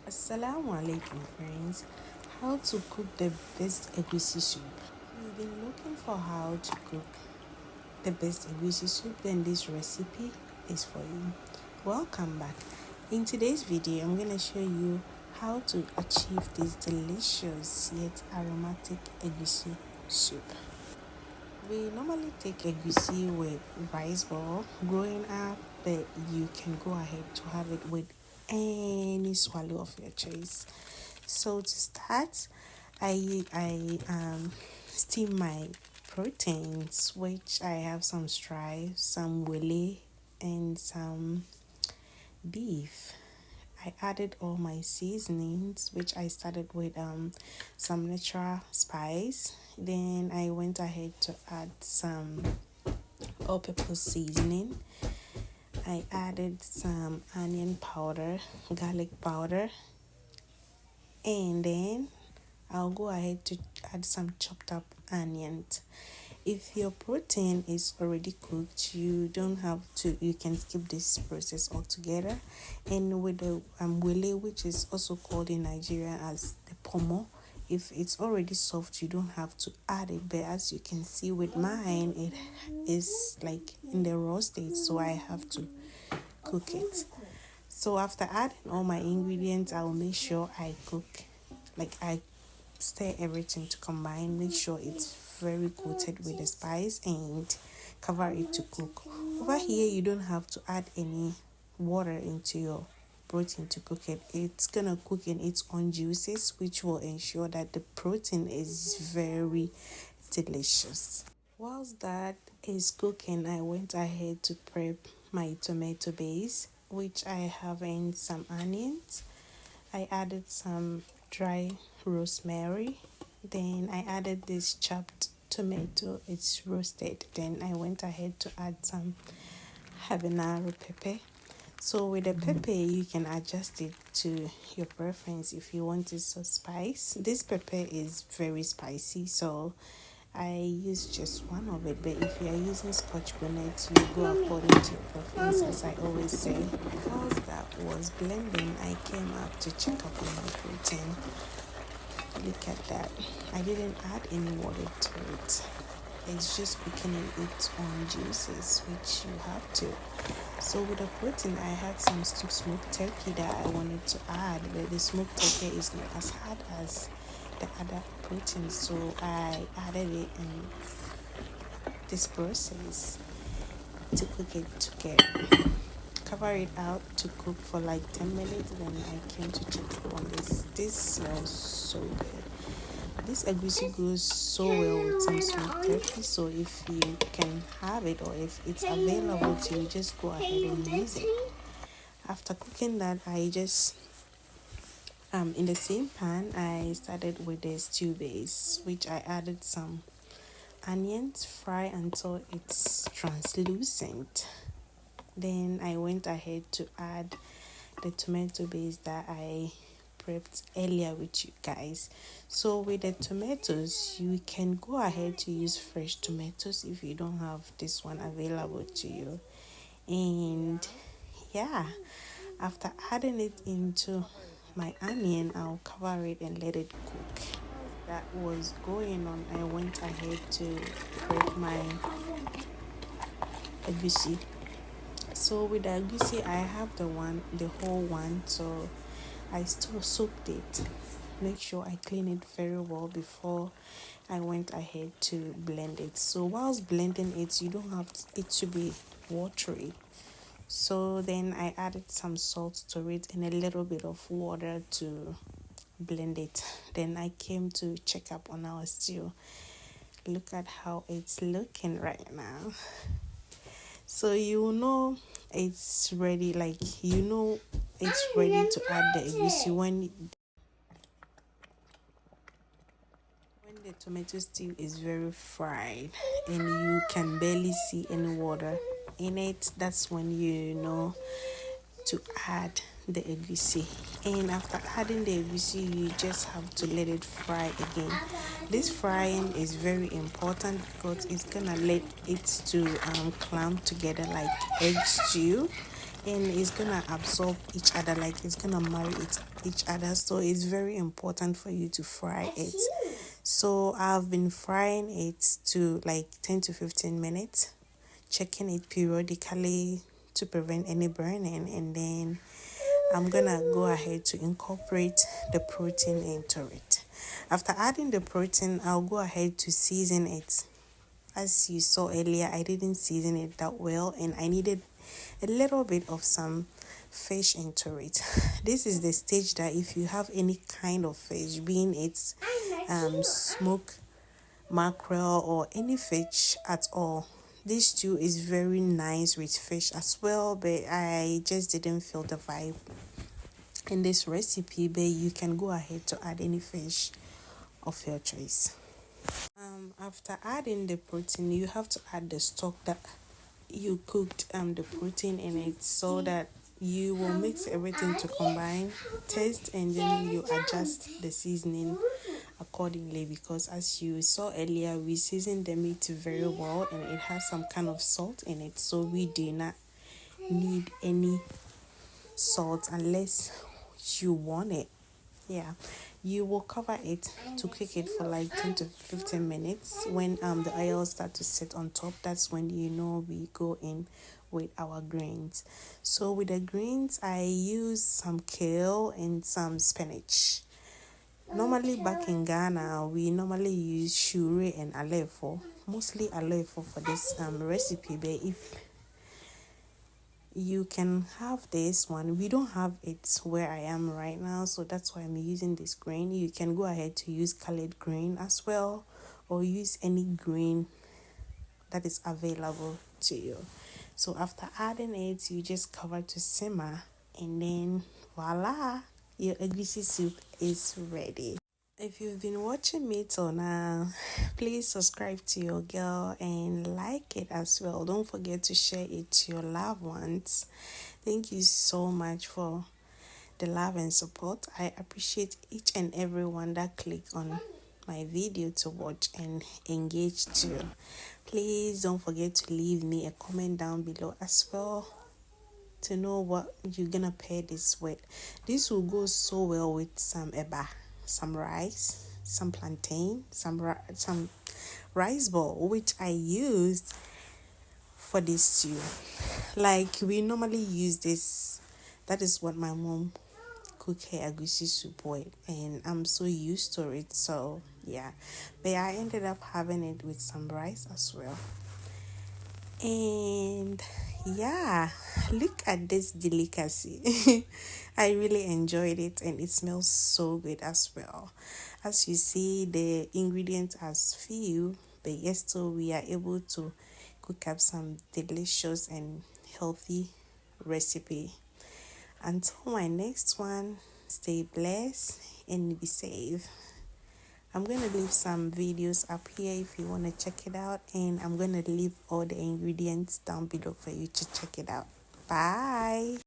Assalamu alaikum friends. How to cook the best egusi soup. If you've been looking for how to cook the best egusi soup, then this recipe is for you. Welcome back. In today's video, I'm going to show you how to achieve this delicious yet aromatic egusi soup. We normally take egusi with rice ball growing up, but you can go ahead to have it with any swallow of your choice. So to start, I steam my proteins, which I have some stripe, some wele, and some beef. I added all my seasonings, which I started with some natural spice. Then I went ahead to add some all-purpose seasoning. I added some onion powder, garlic powder, and then I'll go ahead to add some chopped up onions. If your protein is already cooked, you don't have to, you can skip this process altogether. And with the wele, which is also called in Nigeria as the kpomo, if it's already soft, you don't have to add it. But as you can see with mine, it is like in the raw state, so I have to cook it. So after adding all my ingredients, I will make sure I cook, like I stir everything to combine, make sure it's very coated with the spice, and cover it to cook. Over here, you don't have to add any water into your protein to cook it. It's gonna cook in its own juices, which will ensure that the protein is very delicious. Whilst that is cooking, I went ahead to prep my tomato base, which I have in some onions. I added some dry rosemary. Then I added this chopped tomato. It's roasted. Then I went ahead to add some habanero pepper. So with the pepper, you can adjust it to your preference if you want it so spice. This pepper is very spicy, so I use just one of it. But if you are using scotch bonnet, you go according to your preference, as I always say. Whilst that was blending, I came up to check up on my protein. Look at that. I didn't add any water to it. It's just cooking in its own juices, which you have to. So with the protein, I had some smoked turkey that I wanted to add, but the smoked turkey is not as hard as the other protein, so I added it in this process to cook it together. Cover it out to cook for like 10 minutes. Then I came to check on this. This smells so good. This egusi goes so well with some smoked turkey, so if you can have it or if it's available to you, just go ahead and use it. After cooking that, I just in the same pan, I started with the stew base, which I added some onions, fry until it's translucent. Then I went ahead to add the tomato base that I prepped earlier with you guys. So with the tomatoes, you can go ahead to use fresh tomatoes if you don't have this one available to you. And yeah, after adding it into my onion, I'll cover it and let it cook. That was going on, I went ahead to prep my egusi. So with the egusi, I have the whole one, so I still soaked it. Make sure I clean it very well before I went ahead to blend it. So whilst blending it, you don't have it to be watery. So then I added some salt to it and a little bit of water to blend it. Then I came to check up on our stew. Look at how it's looking right now. So you know it's ready, like you know it's ready to add the egusi when the tomato stew is very fried and you can barely see any water in it. That's when you know to add the egusi. And after adding the egusi, you just have to let it fry again. This frying is very important because it's gonna let it to clamp together like egg stew. and it's gonna absorb each other, like it's gonna marry each other. So it's very important for you to fry it. So I've been frying it to like 10 to 15 minutes, checking it periodically to prevent any burning, and then I'm gonna go ahead to incorporate the protein into it. After adding the protein, I'll go ahead to season it. As you saw earlier, I didn't season it that well, and I needed a little bit of some fish into it. This is the stage that if you have any kind of fish, being it smoked mackerel or any fish at all, this stew is very nice with fish as well, but I just didn't feel the vibe in this recipe. But you can go ahead to add any fish of your choice. After adding the protein, you have to add the stock that you cooked the protein in it, so that you will mix everything to combine taste, and then you adjust the seasoning accordingly, because as you saw earlier, we seasoned the meat very well and it has some kind of salt in it, so we do not need any salt unless you want it. Yeah, you will cover it to cook it for like 10 to 15 minutes. When the oil start to sit on top, that's when you know we go in with our greens. So with the greens, I use some kale and some spinach. Normally back in Ghana, we normally use shure and alefo, mostly alefo for this recipe. But if you can have this one, we don't have it where I am right now, so that's why I'm using this grain. You can go ahead to use colored grain as well, or use any grain that is available to you. So after adding it, you just cover to simmer, and then voila, your egusi soup is ready. If you've been watching me till now, please subscribe to your girl and like it as well. Don't forget to share it to your loved ones. Thank you so much for the love and support. I appreciate each and every one that clicked on my video to watch and engage too. Please don't forget to leave me a comment down below as well to know what you're gonna pair this with. This will go so well with some eba, some rice, some plantain, some rice ball, which I used for this stew. Like we normally use this. That is what my mom cook her egusi soup with, and I'm so used to it. So yeah, but I ended up having it with some rice as well. And yeah, look at this delicacy. I really enjoyed it, and it smells so good as well. As you see, the ingredients are few, but yes, so we are able to cook up some delicious and healthy recipe. Until my next one, stay blessed and be safe. I'm going to leave some videos up here if you want to check it out, and I'm going to leave all the ingredients down below for you to check it out. Bye.